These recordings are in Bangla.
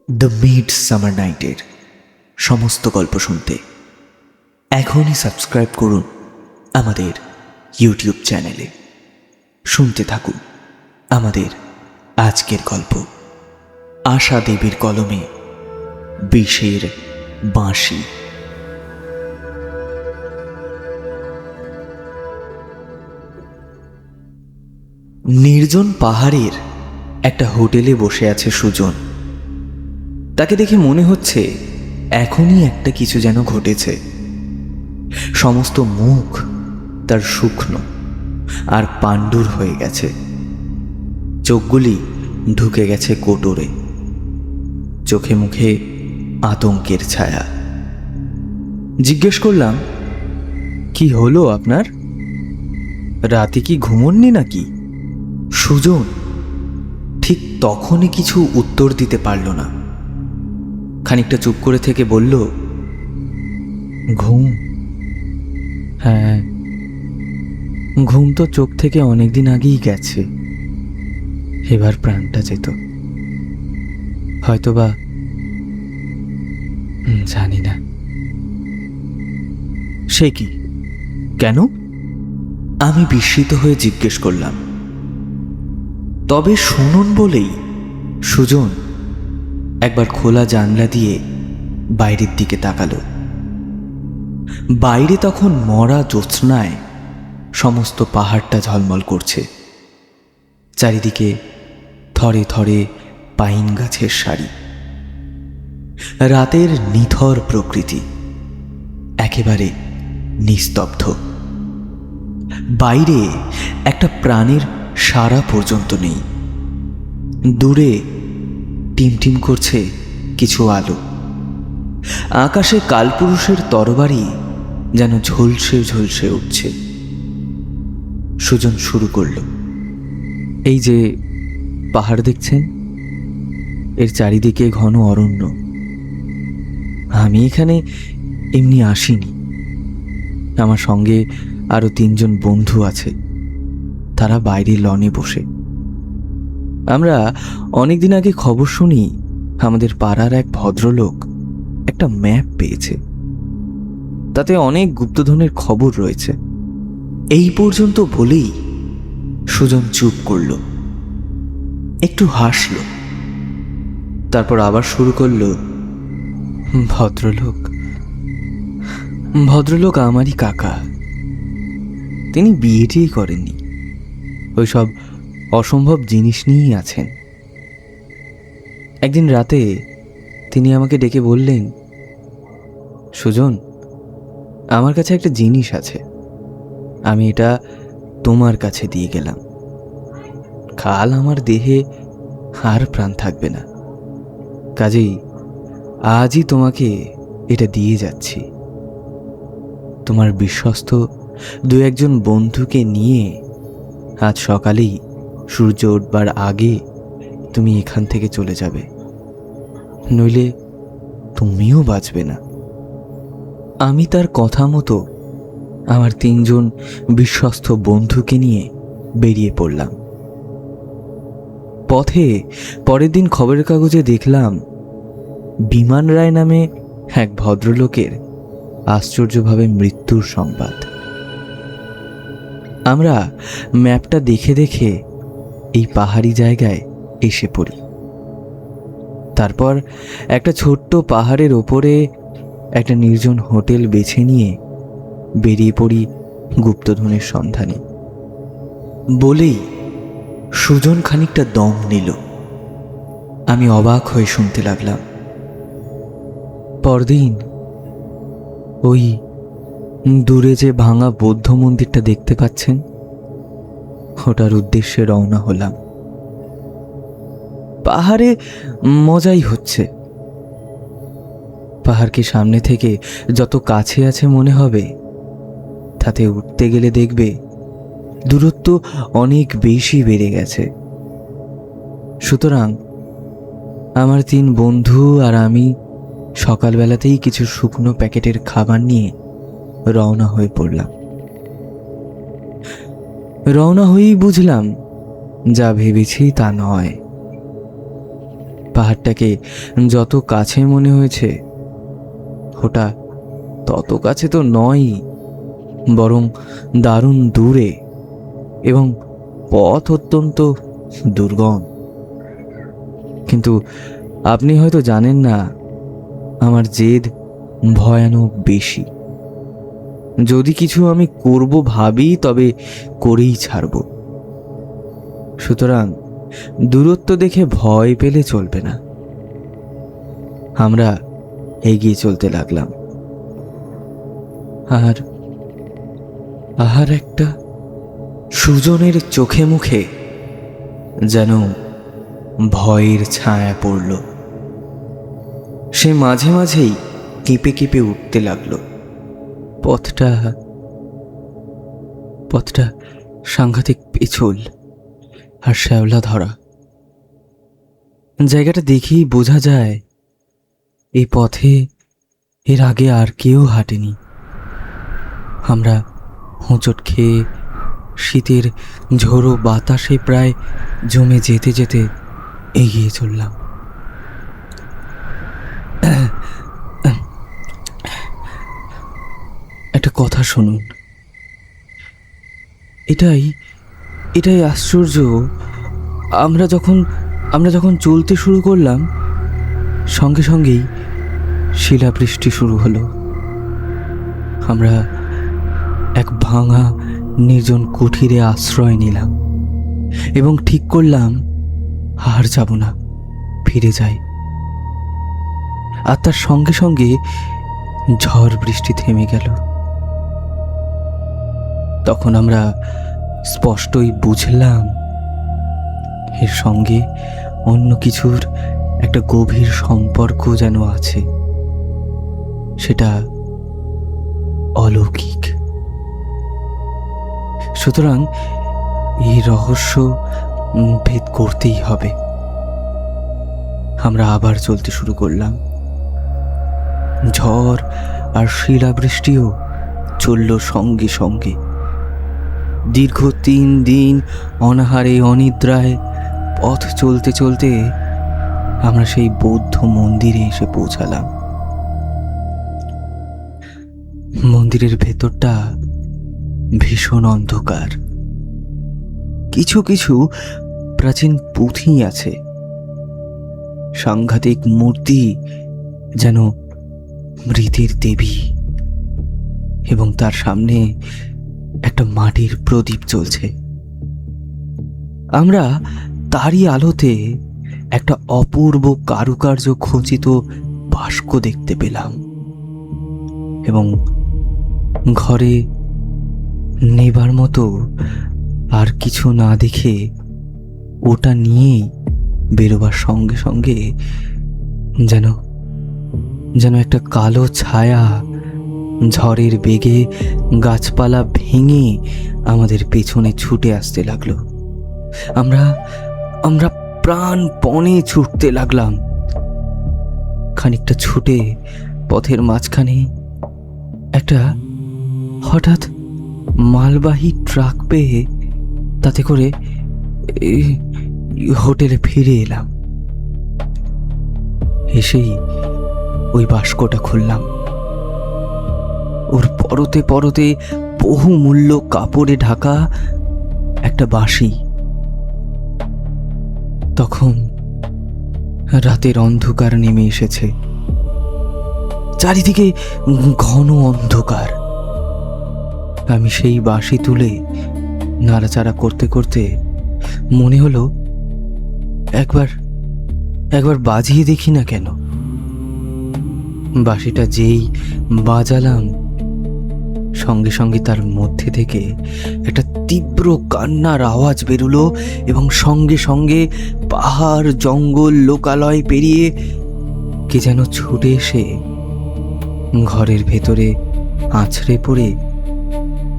দ্য মিড সামার নাইটের সমস্ত গল্প শুনতে এখনই সাবস্ক্রাইব করুন আমাদের ইউটিউব চ্যানেলে। শুনতে থাকুন আমাদের আজকের গল্প, আশা দেবীর কলমে বিষের বাঁশি। নির্জন পাহাড়ের একটা হোটেলে বসে আছে সুজন। তাকে দেখে মনে হচ্ছে এখনই একটা কিছু যেন ঘটেছে। সমস্ত মুখ তার শুকনো আর পাণ্ডুর হয়ে গেছে, চোখগুলি ঢুকে গেছে কোটরে, চোখে মুখে আতঙ্কের ছায়া। জিজ্ঞেস করলাম, কি হলো আপনার? রাতে কি ঘুমোননি নাকি? সুজন ঠিক তখনই কিছু উত্তর দিতে পারল না। খানিকটা চুপ করে থেকে বলল, ঘুম? হ্যাঁ, ঘুম তো চোখ থেকে অনেকদিন আগেই গেছে। এবার প্রাণটা যেত হয়তোবা, জানি না। সে কি? কেন? আমি বিস্মিত হয়ে জিজ্ঞেস করলাম। তবে শুনুন বলেই সুজন একবার খোলা জানলা দিয়ে বাইরের দিকে তাকালো। বাইরে তখন মরা জ্যোৎস্নায় সমস্ত পাহাড়টা ঝলমল করছে। চারিদিকে থরে থরে পাইন গাছের সারি। রাতের নিথর প্রকৃতি একেবারে নিস্তব্ধ। বাইরে একটা প্রাণের সাড়া পর্যন্ত নেই। দূরে টিমটিম করছে কিছু আলো। আকাশে কালপুরুষের তরবারি যেন ঝলসে ঝলসে উঠছে। সুজন শুরু করল, এই যে পাহাড় দেখছেন, এর চারিদিকে ঘন অরণ্য। আমি এখানে এমনি আসিনি, আমার সঙ্গে আরো 3 জন বন্ধু আছে। তারা বাইরে লনে বসে। আমরা অনেকদিন আগে খবর শুনি আমাদের পাড়ার এক ভদ্রলোক একটা ম্যাপ পেয়েছে। তাতে অনেক গুপ্তধনের খবর রয়েছে। এই পর্যন্ত বলেই সুজন চুপ করল, একটু হাসল, তারপর আবার শুরু করল, ভদ্রলোক আমারই কাকা। তিনি বিয়েটিই করেননি, ওইসব অসম্ভব জিনিস নিয়েই আছেন। একদিন রাতে তিনি আমাকে ডেকে বললেন, সুজন, আমার কাছে একটা জিনিস আছে, আমি এটা তোমার কাছে দিয়ে গেলাম। কাল আমার দেহে আর প্রাণ থাকবে না, কাজেই আজই তোমাকে এটা দিয়ে যাচ্ছি। তোমার বিশ্বস্ত 2-1 জন বন্ধুকে নিয়ে আজ সকালেই সূর্য উঠবার আগে তুমি এখান থেকে চলে যাবে, নইলে তুমিও বাঁচবে না। আমি তার কথা মতো আমার 3 জন বিশ্বস্ত বন্ধুকে নিয়ে বেরিয়ে পড়লাম। পথে পরের দিন খবরের কাগজে দেখলাম বিমান রায় নামে এক ভদ্রলোকের আশ্চর্যভাবে মৃত্যুর সংবাদ। আমরা ম্যাপটা দেখে দেখে এই পাহাড়ি জায়গায় এসে পড়ি। তারপর একটা ছোট্ট পাহাড়ের ওপরে একটা নির্জন হোটেল বেছে নিয়ে বেরিয়ে পড়ি গুপ্তধনের সন্ধানে। বলেই সুজন খানিকটা দম নিল। আমি অবাক হয়ে শুনতে লাগলাম। পরদিন ওই দূরে যে ভাঙা বৌদ্ধ মন্দিরটা দেখতে পাচ্ছেন, ওটার উদ্দেশ্যে রওনা হলাম। পাহাড়ে মজাই হচ্ছে। পাহাড়কে সামনে থেকে যত কাছে আছে মনে হবে, তাতে উঠতে গেলে দেখবে দূরত্ব অনেক বেশি বেড়ে গেছে। সুতরাং আমার 3 বন্ধু আর আমি সকালবেলাতেই কিছু শুকনো প্যাকেটের খাবার নিয়ে রওনা হয়ে পড়লাম। রওনা হয়েই বুঝলাম যা ভেবেছি তা নয়। পাহাড়টাকে যত কাছে মনে হয়েছে, ওটা তত কাছে তো নয়ই, বরং দারুণ দূরে, এবং পথ অত্যন্ত দুর্গম। কিন্তু আপনি হয়তো জানেন না, আমার জেদ ভয়ানক বেশি। যদি কিছু আমি করব ভাবি, তবে করেই ছাড়ব। সুতরাং দূরত্ব দেখে ভয় পেলে চলবে না। আমরা এগিয়ে চলতে লাগলাম। আর একটা সুজনের চোখে মুখে যেন ভয়ের ছায়া পড়ল। সে মাঝে মাঝেই কেঁপে কেঁপে উঠতে লাগলো। পথটা সাংঘাতিক পেছল আর শ্যাওলা ধরা। জায়গাটা দেখেই বোঝা যায় এই পথে এর আগে আর কেউ হাঁটেনি। আমরা হোঁচট খেয়ে শীতের ঝোড়ো বাতাসে প্রায় জমে যেতে যেতে এগিয়ে চললাম। একটা কথা শুনুন। এটাই আশ্চর্য, আমরা যখন চলতে শুরু করলাম, সঙ্গে সঙ্গেই শিলাবৃষ্টি শুরু হলো। আমরা এক ভাঙা নির্জন কুঠিরে আশ্রয় নিলাম এবং ঠিক করলাম আর যাব না, ফিরে যাই। আর তার সঙ্গে সঙ্গে ঝড় বৃষ্টি থেমে গেল। তখন আমরা স্পষ্টই বুঝলাম এর সঙ্গে অন্য কিছুর একটা গভীর সম্পর্ক যেন আছে, সেটা অলৌকিক। সুতরাং এই রহস্য ভেদ করতেই হবে। আমরা আবার চলতে শুরু করলাম। ঝড় আর শিলাবৃষ্টিও চলল সঙ্গে সঙ্গে। দীর্ঘ 3 দিন অনাহারে অনিদ্রায় পথ চলতে চলতে আমরা সেই বৌদ্ধ মন্দিরে এসে পৌঁছালাম। মন্দিরের ভেতরটা ভীষণ অন্ধকার। কিছু কিছু প্রাচীন পুঁথি আছে, সাংঘাতিক মূর্তি যেন মৃতের দেবী, এবং তার সামনে একটা মাটির প্রদীপ জ্বলছে। আমরা তারই আলোতে একটা অপূর্ব কারুকার্য খচিত বাস্ক দেখতে পেলাম, এবং ঘরে নেবার মতো আর কিছু না দেখে ওটা নিয়েই বেরোবার সঙ্গে সঙ্গে যেন একটা কালো ছায়া ঝড়ের বেগে গাছপালা ভেঙে আমাদের পেছনে ছুটে আসতে লাগলো। আমরা প্রাণপণে ছুটতে লাগলাম। খানিকটা ছুটে পথের মাঝখানে একটা হঠাৎ মালবাহী ট্রাক পেয়ে তাতে করে হোটেলে ফিরে এলাম। এসেই ওই বাস্কটা খুললাম। ওর পরতে পরতে বহুমূল্য কাপড়ে ঢাকা একটা বাঁশি। তখন রাতের অন্ধকার নেমে এসেছে। চারিদিকে ঘন অন্ধকার। আমি সেই বাঁশি তুলে নাড়াচাড়া করতে করতে মনে হলো একবার বাজিয়ে দেখি না কেন। বাঁশিটা যেই বাজালাম, সঙ্গে সঙ্গে তার মধ্যে থেকে একটা তীব্র কান্নার আওয়াজ বেরোলো, এবং সঙ্গে সঙ্গে পাহাড় জঙ্গল লোকালয় পেরিয়ে কে যেন ছুটে এসে ঘরের ভেতরে আছড়ে পড়ে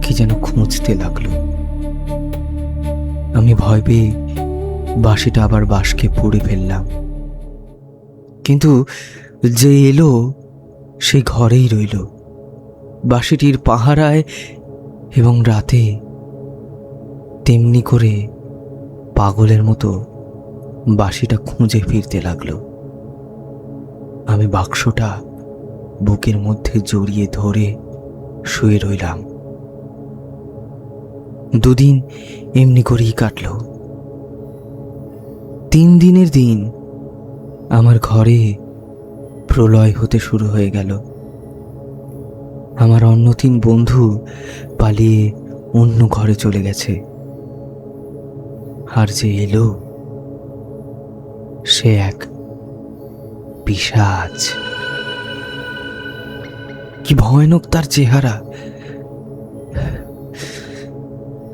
কি যেন খুঁজতে লাগলো। আমি ভয় পেয়ে বাঁশিটা আবার বাঁশকে পুড়ে ফেললাম। কিন্তু যে এলো সে ঘরেই রইল, বাঁশিটির পাহারায়, এবং রাতে তেমনি করে পাগলের মতো বাঁশিটা খুঁজে ফিরতে লাগলো। আমি বাক্সটা বুকের মধ্যে জড়িয়ে ধরে শুয়ে রইলাম। 2 দিন এমনি করেই কাটল। 3 দিনের দিন আমার ঘরে প্রলয় হতে শুরু হয়ে গেল। আমার অন্য 3 বন্ধু পালিয়ে অন্য ঘরে চলে গেছে। আর যে এলো সে এক পিশাচ। কি ভয়ানক তার চেহারা!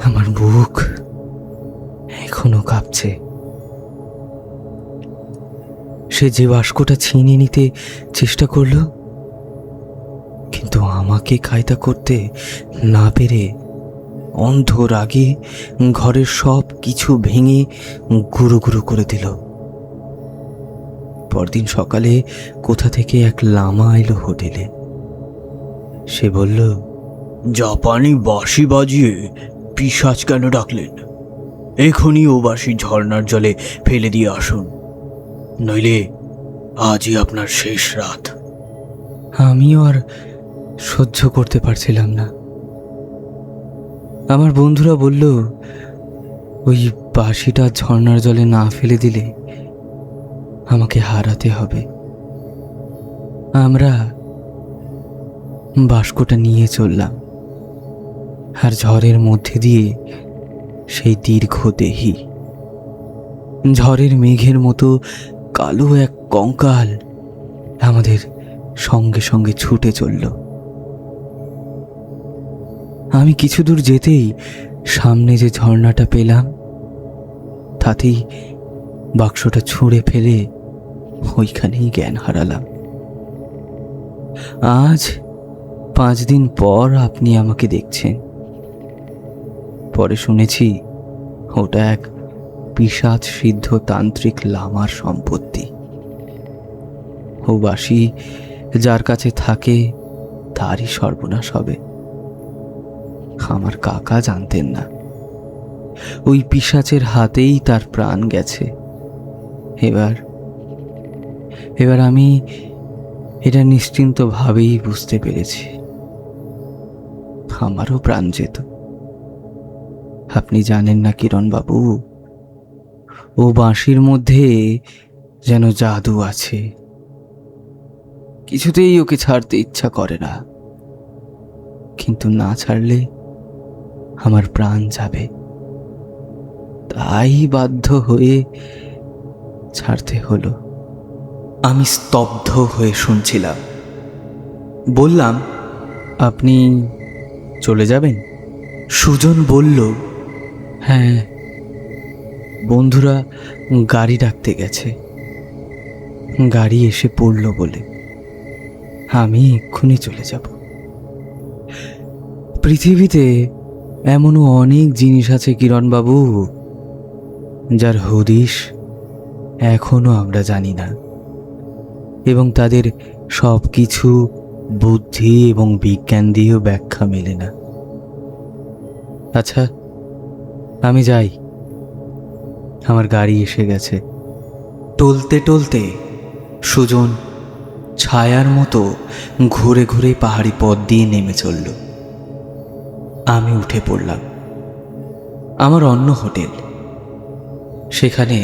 আমার বুক এখনো কাঁপছে। সে যে বাস্কটা ছিনিয়ে নিতে চেষ্টা করল, কিন্তু আমাকে কায়দা করতে না পেরে অন্ধ রাগে ঘরের সব কিছু ভেঙে গুঁড়ো গুঁড়ো করে দিল। পরদিন সকালে কোথা থেকে এক লামা এলো হোটেলে। সে বলল, জাপানি বাঁশি বাজিয়ে পিশাচ কেন ডাকলেন? এখনই ও বাঁশি ঝর্ণার জলে ফেলে দিয়ে আসুন, নইলে আজই আপনার শেষ রাত। আমিও আর সহ্য করতে পারছিলাম না। আমার বন্ধুরা বলল, ওই বাঁশিটা ঝর্ণার জলে না ফেলে দিলে আমাকে হারাতে হবে। আমরা বাস্কটা নিয়ে চললাম, আর ঝড়ের মধ্যে দিয়ে সেই দীর্ঘদেহী, ঝড়ের মেঘের মতো কালো এক কঙ্কাল আমাদের সঙ্গে সঙ্গে ছুটে চলল। আমি কিছু দূর যেতেই সামনে যে ঝর্ণাটা পেলাম, তাতেই বাক্সটা ছুঁড়ে ফেলে ওইখানেই জ্ঞান হারালাম। আজ 5 দিন পর আপনি আমাকে দেখছেন। পরে শুনেছি ওটা এক পিশাচ সিদ্ধ তান্ত্রিক লামার সম্পত্তি। ও বাঁশি যার কাছে থাকে তারই সর্বনাশ হবে। আমার কাকা জানতেন না, ওই পিশাচের হাতেই তার প্রাণ গেছে। এবার আমি এটা নিশ্চিন্তভাবেই বুঝতে পেরেছি, আমারও প্রাণ যেত। আপনি জানেন না কিরণ বাবু, ও বাঁশির মধ্যে যেন জাদু আছে। কিছুতেই ওকে ছাড়তে ইচ্ছা করে না, কিন্তু না ছাড়লে আমার প্রাণ যাবে। তাই বাধ্য হয়ে ছাড়তে হলো। আমি স্তব্ধ হয়ে শুনছিলাম। বললাম, আপনি চলে যাবেন? সুজন বলল, হ্যাঁ, বন্ধুরা গাড়ি ডাকতে গেছে। গাড়ি এসে পড়ল বলে আমি এক্ষুনি চলে যাব। পৃথিবীতে এমনও অনেক জিনিস আছে কিরণবাবু, যার হদিশ এখনো আমরা জানি না, এবং তাদের সব কিছু বুদ্ধি এবং বিজ্ঞান দিয়েও ব্যাখ্যা মেলে না। আচ্ছা, আমি যাই, আমার গাড়ি এসে গেছে। টলতে টলতে সুজন ছায়ার মতো ঘুরে ঘুরে পাহাড়ি পথ দিয়ে নেমে চলল। আমি উঠে পড়লাম। আমার অন্য হোটেল, সেখানে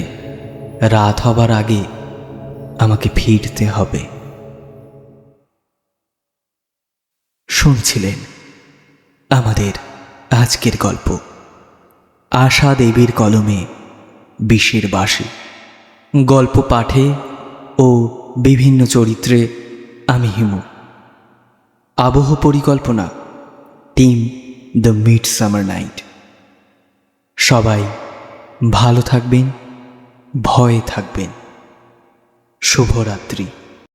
রাত হবার আগে আমাকে ফিরতে হবে। শুনছিলেন আমাদের আজকের গল্প, আশা দেবীর কলমে বিষের বাঁশি। গল্প পাঠে ও বিভিন্ন চরিত্রে আমি হিমু। আবহ পরিকল্পনা টিম দ্য মিডসামার নাইট। সবাই ভালো থাকবেন, ভয়ে থাকবেন। শুভরাত্রি।